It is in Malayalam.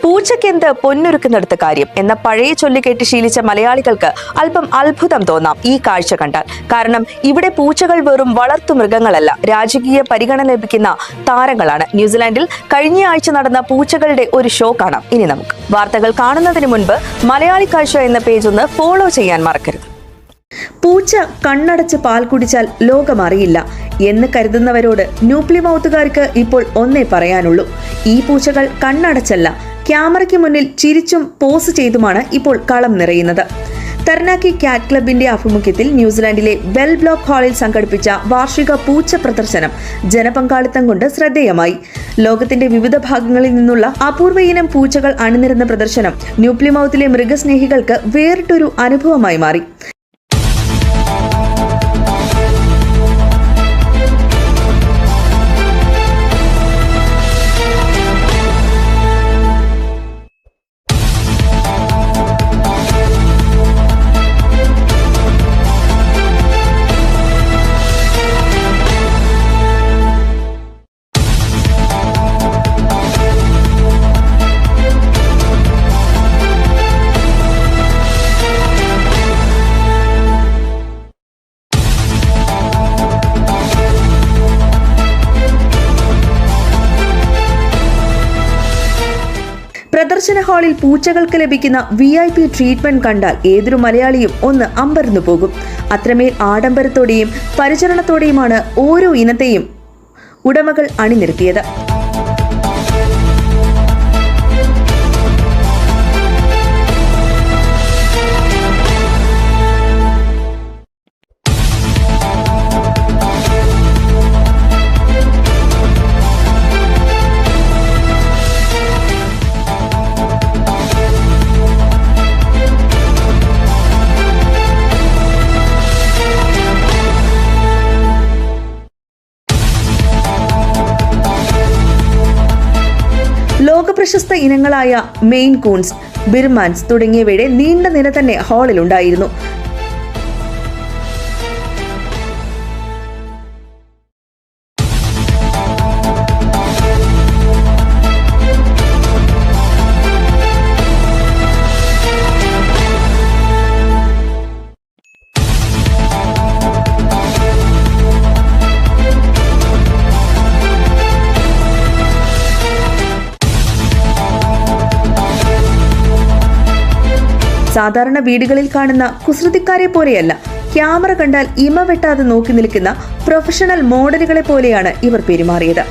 പൂച്ചയ്ക്കെന്ത് പൊന്നൊരുക്കുന്നിടത്ത് കാര്യം എന്ന പഴയ ചൊല്ലിക്കേട്ട് ശീലിച്ച മലയാളികൾക്ക് അല്പം അത്ഭുതം തോന്നാം ഈ കാഴ്ച കണ്ടാൽ. കാരണം ഇവിടെ പൂച്ചകൾ വെറും വളർത്തു മൃഗങ്ങളല്ല, രാജകീയ പരിഗണന ലഭിക്കുന്ന താരങ്ങളാണ്. ന്യൂസിലാൻഡിൽ കഴിഞ്ഞ ആഴ്ച നടന്ന പൂച്ചകളുടെ ഒരു ഷോ കാണാം ഇനി നമുക്ക്. വാർത്തകൾ കാണുന്നതിന് മുൻപ് മലയാളി കാഴ്ച എന്ന പേജ് ഒന്ന് ഫോളോ ചെയ്യാൻ മറക്കരുത്. പൂച്ച കണ്ണടച്ച് പാൽ കുടിച്ചാൽ ലോകം അറിയില്ല എന്ന് കരുതുന്നവരോട് ന്യൂപ്ലിമൗത്തുകാർക്ക് ഇപ്പോൾ ഒന്നേ പറയാനുള്ളൂ. ഈ പൂച്ചകൾ കണ്ണടച്ചല്ല, ക്യാമറയ്ക്ക് മുന്നിൽ ചിരിച്ചും പോസ് ചെയ്തുമാണ് ഇപ്പോൾ കളം നിറയുന്നത്. തർനാക്കി ക്യാറ്റ് ക്ലബിന്റെ ആഭിമുഖ്യത്തിൽ ന്യൂസിലാൻഡിലെ വെൽ ബ്ലോക്ക് ഹാളിൽ സംഘടിപ്പിച്ച വാർഷിക പൂച്ച പ്രദർശനം ജനപങ്കാളിത്തം കൊണ്ട് ശ്രദ്ധേയമായി. ലോകത്തിന്റെ വിവിധ ഭാഗങ്ങളിൽ നിന്നുള്ള അപൂർവ ഇനം പൂച്ചകൾ അണിനിരുന്ന പ്രദർശനം ന്യൂപ്ലിമൗത്തിലെ മൃഗസ്നേഹികൾക്ക് വേറിട്ടൊരു അനുഭവമായി മാറി. പ്രദർശന ഹാളിൽ പൂച്ചകൾക്ക് ലഭിക്കുന്ന VIP ട്രീറ്റ്മെന്റ് കണ്ടാൽ ഏതൊരു മലയാളിയും ഒന്ന് അമ്പരന്നു പോകും. അത്രമേൽ ആഡംബരത്തോടെയും പരിചരണത്തോടെയുമാണ് ഓരോ ഇനത്തെയും ഉടമകൾ അണിനിരത്തിയത്. ലോകപ്രശസ്ത ഇനങ്ങളായ മെയിൻ കൂൺസ്, ബിർമാൻസ് തുടങ്ങിയവയുടെ നീണ്ട നിര തന്നെ ഹാളിലുണ്ടായിരുന്നു. സാധാരണ വീടുകളിൽ കാണുന്ന കുസൃതിക്കാരെ പോലെയല്ല, ക്യാമറ കണ്ടാൽ ഇമ വെട്ടാതെ നോക്കി നിൽക്കുന്ന പ്രൊഫഷണൽ മോഡലുകളെ പോലെയാണ് ഇവർ പെരുമാറിയത്.